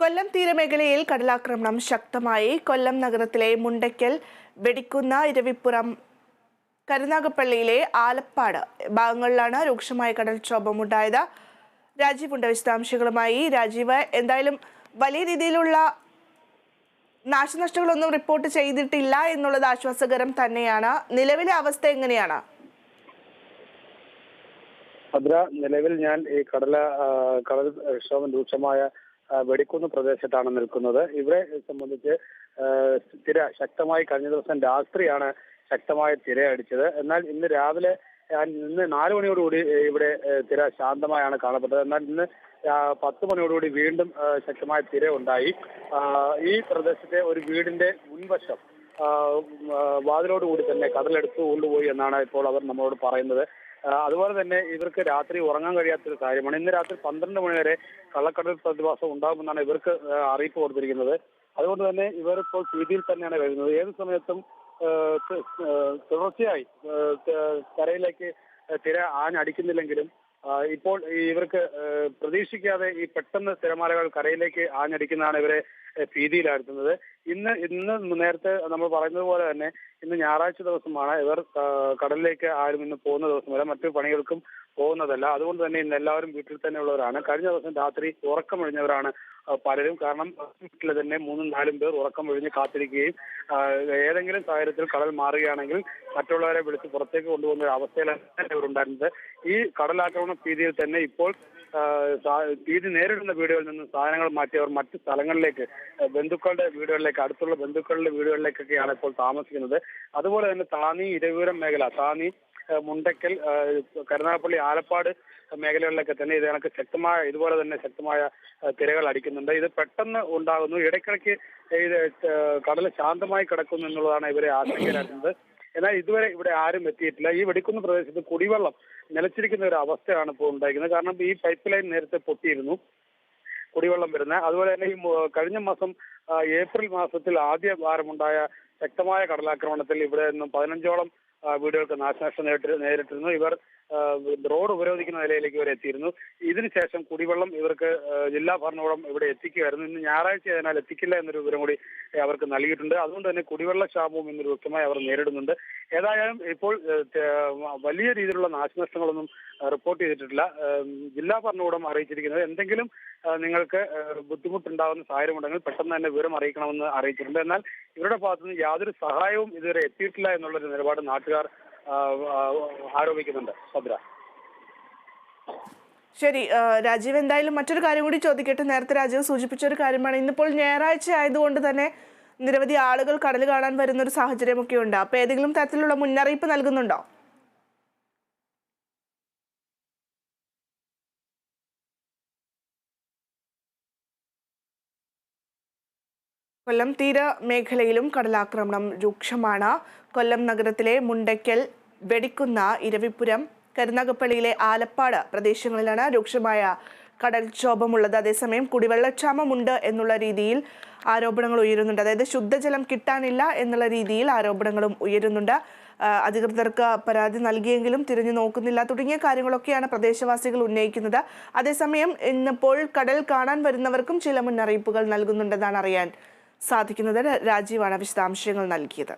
കൊല്ലം തീരമേഖലയിൽ കടലാക്രമണം ശക്തമായി. കൊല്ലം നഗരത്തിലെ മുണ്ടയ്ക്കൽ, വെടിക്കുന്ന, ഇരവിപുരം, കരുനാഗപ്പള്ളിയിലെ ആലപ്പാട് ഭാഗങ്ങളിലാണ് രൂക്ഷമായ കടൽക്ഷോഭമുണ്ടായത്. രാജീവുണ്ട് വിശദാംശങ്ങളുമായി. രാജീവ്, എന്തായാലും വലിയ രീതിയിലുള്ള നാശനഷ്ടങ്ങളൊന്നും റിപ്പോർട്ട് ചെയ്തിട്ടില്ല എന്നുള്ളത് ആശ്വാസകരം തന്നെയാണ്. നിലവിലെ അവസ്ഥ എങ്ങനെയാണ്? ഭദ്ര, നിലവിൽ ഞാൻ ഈ കടൽക്ഷോഭം രൂക്ഷമായ വെടിക്കുന്ന് പ്രദേശത്താണ് നിൽക്കുന്നത്. ഇവിടെ സംബന്ധിച്ച് തിര ശക്തമായി കഴിഞ്ഞ ദിവസം രാത്രിയാണ് ശക്തമായ തിരയടിച്ചത്. എന്നാൽ ഇന്ന് രാവിലെ ഇന്ന് 4 മണിയോടുകൂടി ഇവിടെ തിര ശാന്തമായാണ് കാണപ്പെട്ടത്. എന്നാൽ ഇന്ന് 10 മണിയോടുകൂടി വീണ്ടും ശക്തമായ തിര ഉണ്ടായി. ഈ പ്രദേശത്തെ ഒരു വീടിന്റെ മുൻവശം വാതിലോടുകൂടി തന്നെ കടലെടുത്ത് കൊണ്ടുപോയി എന്നാണ് ഇപ്പോൾ അവർ നമ്മളോട് പറയുന്നത്. അതുപോലെ തന്നെ ഇവർക്ക് രാത്രി ഉറങ്ങാൻ കഴിയാത്തൊരു കാര്യമാണ്. ഇന്ന് രാത്രി 12 മണി വരെ കള്ളക്കടൽ പ്രതിഭാസം ഉണ്ടാകുമെന്നാണ് ഇവർക്ക് അറിയിപ്പ് കൊടുത്തിരിക്കുന്നത്. അതുകൊണ്ട് തന്നെ ഇവർ ഇപ്പോൾ ഭീതിയിൽ തന്നെയാണ് കഴിയുന്നത്. ഏത് സമയത്തും തുടർച്ചയായി കരയിലേക്ക് തിര ആഞ്ഞടിക്കുന്നില്ലെങ്കിലും ഇപ്പോൾ ഇവർക്ക് പ്രതീക്ഷിക്കാതെ ഈ പെട്ടെന്ന് തിരമാലകൾ കരയിലേക്ക് ആഞ്ഞടിക്കുന്നതാണ് ഇവരെ ഭീതിയിലാഴ്ത്തുന്നത്. ഇന്ന് നേരത്തെ നമ്മൾ പറയുന്നത് പോലെ തന്നെ ഇന്ന് ഞായറാഴ്ച ദിവസമാണ്. ഇവർ കടലിലേക്ക് ആരും ഇന്ന് പോകുന്ന ദിവസമല്ല, മറ്റു പണികൾക്കും പോകുന്നതല്ല. അതുകൊണ്ട് തന്നെ ഇന്ന് എല്ലാവരും വീട്ടിൽ തന്നെ ഉള്ളവരാണ്. കഴിഞ്ഞ ദിവസം രാത്രി ഉറക്കമൊഴിഞ്ഞവരാണ് പലരും. കാരണം വീട്ടിൽ തന്നെ 3-4 പേർ ഉറക്കമൊഴിഞ്ഞ് കാത്തിരിക്കുകയും ഏതെങ്കിലും സാഹചര്യത്തിൽ കടൽ മാറുകയാണെങ്കിൽ മറ്റുള്ളവരെ വിളിച്ച് പുറത്തേക്ക് കൊണ്ടുപോകുന്ന ഒരു അവസ്ഥയിലാണ് ഇവരുണ്ടായിരുന്നത്. ഈ കടലാക്രമണ ഭീതിയിൽ തന്നെ ഇപ്പോൾ ഭീതി നേരിടുന്ന വീടുകളിൽ നിന്ന് സാധനങ്ങൾ മാറ്റി അവർ മറ്റു സ്ഥലങ്ങളിലേക്ക്, ബന്ധുക്കളുടെ വീടുകളിലേക്ക്, അടുത്തുള്ള ബന്ധുക്കളുടെ വീടുകളിലേക്കൊക്കെയാണ് ഇപ്പോൾ താമസിക്കുന്നത്. അതുപോലെ തന്നെ താന്നി, ഇരവിപുരം മേഖല, താന്നി, മുണ്ടയ്ക്കൽ, കരുനാഗപ്പള്ളി, ആലപ്പാട് മേഖലകളിലൊക്കെ തന്നെ ഇതുപോലെ തന്നെ ശക്തമായ തിരകൾ അടിക്കുന്നുണ്ട്. ഇത് പെട്ടെന്ന് ഉണ്ടാകുന്നു. ഇടയ്ക്കിടയ്ക്ക് ഇത് കടൽ ശാന്തമായി കിടക്കുന്നു എന്നുള്ളതാണ് ഇവരെ ആശങ്കയിലാക്കുന്നത്. എന്നാൽ ഇതുവരെ ഇവിടെ ആരും എത്തിയിട്ടില്ല. ഈ വെടിക്കുന്ന പ്രദേശത്ത് കുടിവെള്ളം നിലച്ചിരിക്കുന്ന ഒരു അവസ്ഥയാണ് ഇപ്പോൾ ഉണ്ടായിരിക്കുന്നത്. കാരണം ഈ പൈപ്പ് ലൈൻ നേരത്തെ പൊട്ടിയിരുന്നു, കുടിവെള്ളം വരുന്നത്. അതുപോലെ തന്നെ ഈ കഴിഞ്ഞ മാസം ഏപ്രിൽ മാസത്തിൽ ആദ്യ വാരമുണ്ടായ ശക്തമായ കടലാക്രമണത്തിൽ ഇവിടെ നിന്നും 15ഓളം വീടുകൾക്ക് നാശനഷ്ടം നേരിട്ടിരുന്നു. ഇവർ റോഡ് ഉപരോധിക്കുന്ന നിലയിലേക്ക് ഇവർ എത്തിയിരുന്നു. ഇതിനുശേഷം കുടിവെള്ളം ഇവർക്ക് ജില്ലാ ഭരണകൂടം ഇവിടെ എത്തിക്കുകയായിരുന്നു. ഇന്ന് ഞായറാഴ്ച ആയതിനാൽ എത്തിക്കില്ല എന്നൊരു വിവരം കൂടി അവർക്ക് നൽകിയിട്ടുണ്ട്. അതുകൊണ്ട് തന്നെ കുടിവെള്ള ക്ഷാമവും ഇന്ന് രൂക്ഷമായി അവർ നേരിടുന്നുണ്ട്. ഏതായാലും ഇപ്പോൾ വലിയ രീതിയിലുള്ള നാശനഷ്ടങ്ങളൊന്നും റിപ്പോർട്ട് ചെയ്തിട്ടില്ല. ജില്ലാ ഭരണകൂടം അറിയിച്ചിരിക്കുന്നത് എന്തെങ്കിലും നിങ്ങൾക്ക് ബുദ്ധിമുട്ടുണ്ടാകുന്ന സാഹചര്യമുണ്ടെങ്കിൽ പെട്ടെന്ന് തന്നെ വിവരം അറിയിക്കണമെന്ന് അറിയിച്ചിട്ടുണ്ട്. എന്നാൽ ഇവരുടെ ഭാഗത്തുനിന്ന് യാതൊരു സഹായവും ഇതുവരെ എത്തിയിട്ടില്ല എന്നുള്ളൊരു നിലപാട് നാട്ടുകാർ ആരോപിക്കുന്നുണ്ട്. ഭദ്ര. ശരി രാജീവ്, എന്തായാലും മറ്റൊരു കാര്യം കൂടി ചോദിക്കട്ടെ. നേരത്തെ രാജീവ് സൂചിപ്പിച്ച ഒരു കാര്യമാണ്, ഇന്നിപ്പോൾ ഞായറാഴ്ച ആയതുകൊണ്ട് തന്നെ നിരവധി ആളുകൾ കടൽ കാണാൻ വരുന്ന ഒരു സാഹചര്യമൊക്കെ ഉണ്ട്. അപ്പൊ ഏതെങ്കിലും തരത്തിലുള്ള മുന്നറിയിപ്പ് നൽകുന്നുണ്ടോ? കൊല്ലം തീര മേഖലയിലും കടലാക്രമണം രൂക്ഷമാണ്. കൊല്ലം നഗരത്തിലെ മുണ്ടയ്ക്കൽ, വെടിക്കുന്ന, ഇരവിപുരം, കരുനാഗപ്പള്ളിയിലെ ആലപ്പാട് പ്രദേശങ്ങളിലാണ് രൂക്ഷമായ കടൽക്ഷോഭമുള്ളത്. അതേസമയം കുടിവെള്ളക്ഷാമമുണ്ട് എന്നുള്ള രീതിയിൽ ആരോപണങ്ങൾ ഉയരുന്നുണ്ട്. അതായത് ശുദ്ധജലം കിട്ടാനില്ല എന്നുള്ള രീതിയിൽ ആരോപണങ്ങളും ഉയരുന്നുണ്ട്. അധികൃതർക്ക് പരാതി നൽകിയെങ്കിലും തിരിഞ്ഞു നോക്കുന്നില്ല തുടങ്ങിയ കാര്യങ്ങളൊക്കെയാണ് പ്രദേശവാസികൾ ഉന്നയിക്കുന്നത്. അതേസമയം ഇന്നിപ്പോൾ കടൽ കാണാൻ വരുന്നവർക്കും ചില മുന്നറിയിപ്പുകൾ നൽകുന്നുണ്ടെന്നാണ് അറിയാൻ സാധിക്കുന്നത്. രാജീവാണ് വിശദാംശങ്ങൾ നൽകിയത്.